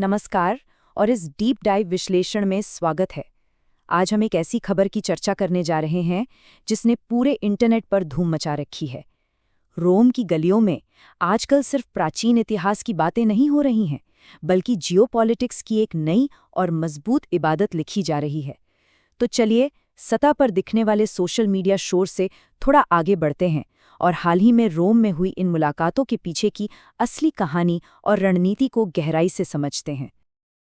नमस्कार और इस डीप डाइव विश्लेषण में स्वागत है। आज हम एक ऐसी खबर की चर्चा करने जा रहे हैं जिसने पूरे इंटरनेट पर धूम मचा रखी है। रोम की गलियों में आजकल सिर्फ प्राचीन इतिहास की बातें नहीं हो रही हैं, बल्कि जियोपॉलिटिक्स की एक नई और मजबूत इबादत लिखी जा रही है। तो चलिए सतह पर दिखने वाले सोशल मीडिया शोर से थोड़ा आगे बढ़ते हैं और हाल ही में रोम में हुई इन मुलाकातों के पीछे की असली कहानी और रणनीति को गहराई से समझते हैं।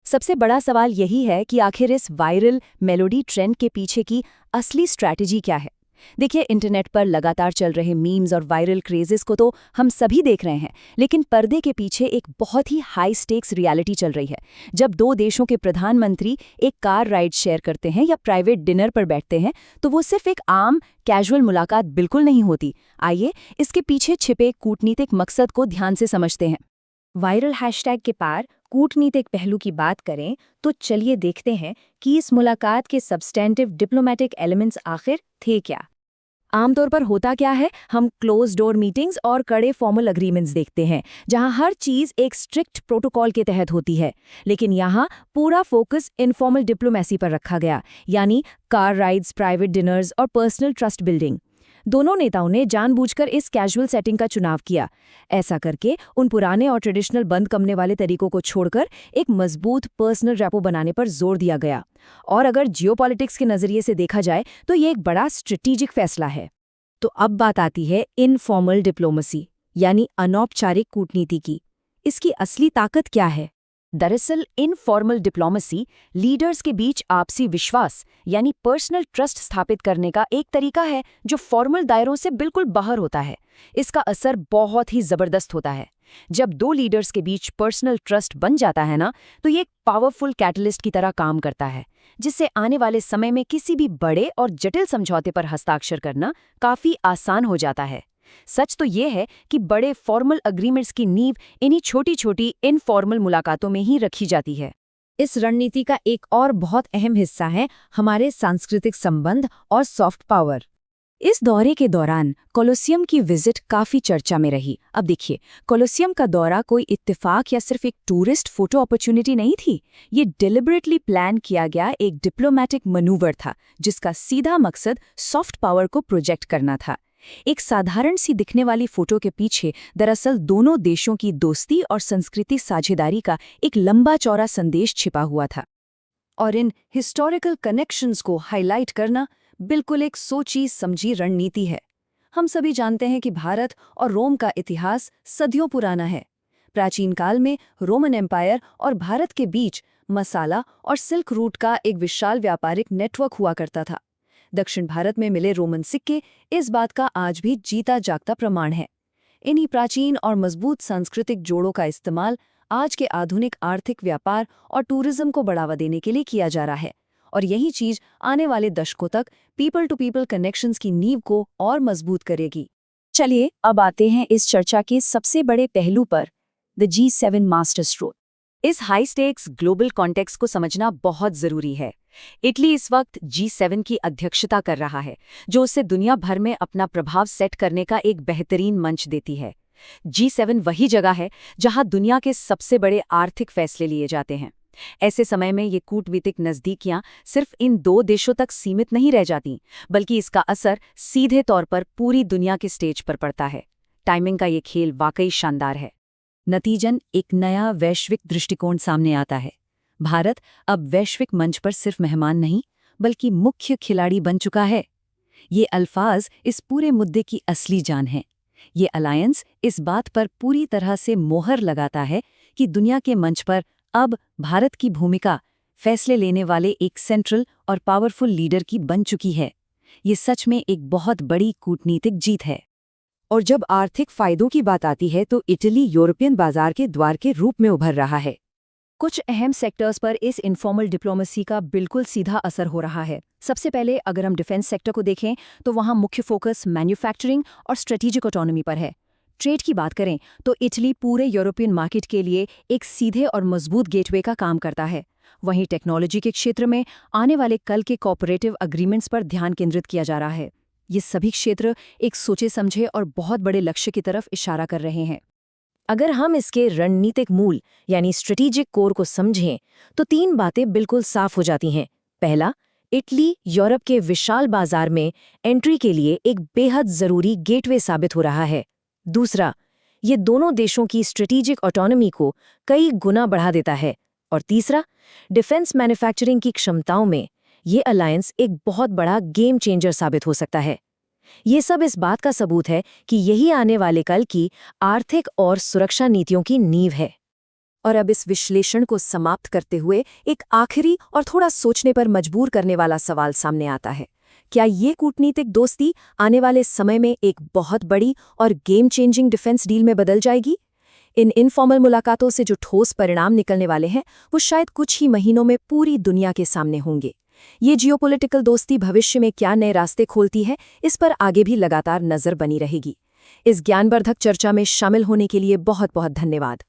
सबसे बड़ा सवाल यही है कि आखिर इस वायरल मेलोडी ट्रेंड के पीछे की असली स्ट्रैटेजी क्या है। देखिए, इंटरनेट पर लगातार चल रहे मीम्स और वायरल क्रेजेस को तो हम सभी देख रहे हैं, लेकिन पर्दे के पीछे एक बहुत ही हाई स्टेक्स रियलिटी चल रही है। जब दो देशों के प्रधानमंत्री एक कार राइड शेयर करते हैं या प्राइवेट डिनर पर बैठते हैं, तो वो सिर्फ एक आम कैजुअल मुलाकात बिल्कुल नहीं होती। आइए इसके पीछे छिपे कूटनीतिक मकसद को ध्यान से समझते हैं। वायरल हैशटैग के पार कूटनीतिक पहलू की बात करें तो चलिए देखते हैं कि इस मुलाकात के सब्सटेंटिव डिप्लोमेटिक एलिमेंट्स आखिर थे क्या। आमतौर पर होता क्या है, हम क्लोज डोर मीटिंग्स और कड़े फॉर्मल अग्रीमेंट्स देखते हैं, जहां हर चीज एक स्ट्रिक्ट प्रोटोकॉल के तहत होती है। लेकिन यहां पूरा फोकस इनफॉर्मल डिप्लोमेसी पर रखा गया, यानी कार राइड्स, प्राइवेट डिनर्स और पर्सनल ट्रस्ट बिल्डिंग। दोनों नेताओं ने जानबूझकर इस कैजुअल सेटिंग का चुनाव किया। ऐसा करके उन पुराने और ट्रेडिशनल बंद कमने वाले तरीकों को छोड़कर एक मजबूत पर्सनल रैपो बनाने पर जोर दिया गया। और अगर जियोपॉलिटिक्स के नजरिए से देखा जाए तो ये एक बड़ा स्ट्रेटेजिक फैसला है। तो अब बात आती है इनफॉर्मल डिप्लोमेसी यानी अनौपचारिक कूटनीति की। इसकी असली ताकत क्या है? दरअसल इनफॉर्मल डिप्लोमेसी लीडर्स के बीच आपसी विश्वास यानी पर्सनल ट्रस्ट स्थापित करने का एक तरीका है जो फॉर्मल दायरों से बिल्कुल बाहर होता है। इसका असर बहुत ही जबरदस्त होता है। जब दो लीडर्स के बीच पर्सनल ट्रस्ट बन जाता है ना, तो ये एक पावरफुल कैटलिस्ट की तरह काम करता है, जिससे आने वाले समय में किसी भी बड़े और जटिल समझौते पर हस्ताक्षर करना काफी आसान हो जाता है। सच तो ये है कि बड़े फॉर्मल अग्रीमेंट्स की नींव इन्हीं छोटी छोटी इनफॉर्मल मुलाकातों में ही रखी जाती है। इस रणनीति का एक और बहुत अहम हिस्सा है हमारे सांस्कृतिक संबंध और सॉफ्ट पावर। इस दौरे के दौरान कोलोसियम की विजिट काफी चर्चा में रही। अब देखिए, कोलोसियम का दौरा कोई इत्तेफाक या सिर्फ एक टूरिस्ट फोटो अपॉर्चुनिटी नहीं थी। ये डिलिबरेटली प्लान किया गया एक डिप्लोमैटिक मनूवर था, जिसका सीधा मकसद सॉफ्ट पावर को प्रोजेक्ट करना था। एक साधारण सी दिखने वाली फोटो के पीछे दरअसल दोनों देशों की दोस्ती और संस्कृति साझेदारी का एक लंबा चौड़ा संदेश छिपा हुआ था। और इन हिस्टोरिकल कनेक्शंस को हाईलाइट करना बिल्कुल एक सोची समझी रणनीति है। हम सभी जानते हैं कि भारत और रोम का इतिहास सदियों पुराना है। प्राचीन काल में रोमन एम्पायर और भारत के बीच मसाला और सिल्क रूट का एक विशाल व्यापारिक नेटवर्क हुआ करता था। दक्षिण भारत में मिले रोमन सिक्के इस बात का आज भी जीता जागता प्रमाण है। इन्हीं प्राचीन और मजबूत सांस्कृतिक जोड़ों का इस्तेमाल आज के आधुनिक आर्थिक व्यापार और टूरिज्म को बढ़ावा देने के लिए किया जा रहा है, और यही चीज आने वाले दशकों तक पीपल टू पीपल कनेक्शंस की नींव को और मजबूत करेगी। चलिए अब आते हैं इस चर्चा के सबसे बड़े पहलू पर, द G7 मास्टर स्ट्रोक। इस हाई स्टेक्स ग्लोबल कॉन्टेक्स्ट को समझना बहुत जरूरी है। इटली इस वक्त G7 की अध्यक्षता कर रहा है, जो उसे दुनिया भर में अपना प्रभाव सेट करने का एक बेहतरीन मंच देती है। G7 वही जगह है जहां दुनिया के सबसे बड़े आर्थिक फैसले लिए जाते हैं। ऐसे समय में ये कूटनीतिक नज़दीकियां सिर्फ इन दो देशों तक सीमित नहीं रह जाती, बल्कि इसका असर सीधे तौर पर पूरी दुनिया के स्टेज पर पड़ता है। टाइमिंग का ये खेल वाकई शानदार है। नतीजन एक नया वैश्विक दृष्टिकोण सामने आता है। भारत अब वैश्विक मंच पर सिर्फ मेहमान नहीं, बल्कि मुख्य खिलाड़ी बन चुका है। ये अल्फाज इस पूरे मुद्दे की असली जान है। ये अलायंस इस बात पर पूरी तरह से मोहर लगाता है कि दुनिया के मंच पर अब भारत की भूमिका फैसले लेने वाले एक सेंट्रल और पावरफुल लीडर की बन चुकी है। ये सच में एक बहुत बड़ी कूटनीतिक जीत है। और जब आर्थिक फायदों की बात आती है तो इटली यूरोपियन बाजार के द्वार के रूप में उभर रहा है। कुछ अहम सेक्टर्स पर इस इनफॉर्मल डिप्लोमेसी का बिल्कुल सीधा असर हो रहा है। सबसे पहले अगर हम डिफेंस सेक्टर को देखें तो वहाँ मुख्य फोकस मैन्युफैक्चरिंग और स्ट्रेटेजिक ऑटोनॉमी पर है। ट्रेड की बात करें तो इटली पूरे यूरोपियन मार्केट के लिए एक सीधे और मजबूत गेटवे का काम करता है। वहीं टेक्नोलॉजी के क्षेत्र में आने वाले कल के कोऑपरेटिव अग्रीमेंट्स पर ध्यान केंद्रित किया जा रहा है। ये सभी क्षेत्र एक सोचे समझे और बहुत बड़े लक्ष्य की तरफ इशारा कर रहे हैं। अगर हम इसके रणनीतिक मूल यानी स्ट्रेटेजिक कोर को समझें तो 3 बातें बिल्कुल साफ हो जाती हैं। पहला, इटली यूरोप के विशाल बाजार में एंट्री के लिए एक बेहद जरूरी गेटवे साबित हो रहा है। दूसरा, ये दोनों देशों की स्ट्रेटेजिक ऑटोनॉमी को कई गुना बढ़ा देता है। और तीसरा, डिफेंस मैन्युफैक्चरिंग की क्षमताओं में ये अलायंस एक बहुत बड़ा गेम चेंजर साबित हो सकता है। ये सब इस बात का सबूत है कि यही आने वाले कल की आर्थिक और सुरक्षा नीतियों की नींव है। और अब इस विश्लेषण को समाप्त करते हुए एक आखिरी और थोड़ा सोचने पर मजबूर करने वाला सवाल सामने आता है। क्या ये कूटनीतिक दोस्ती आने वाले समय में एक बहुत बड़ी और गेम चेंजिंग डिफेंस डील में बदल जाएगी? इन इनफॉर्मल मुलाकातों से जो ठोस परिणाम निकलने वाले हैं वो शायद कुछ ही महीनों में पूरी दुनिया के सामने होंगे। ये जियोपॉलिटिकल दोस्ती भविष्य में क्या नए रास्ते खोलती है, इस पर आगे भी लगातार नजर बनी रहेगी। इस ज्ञानवर्धक चर्चा में शामिल होने के लिए बहुत बहुत धन्यवाद।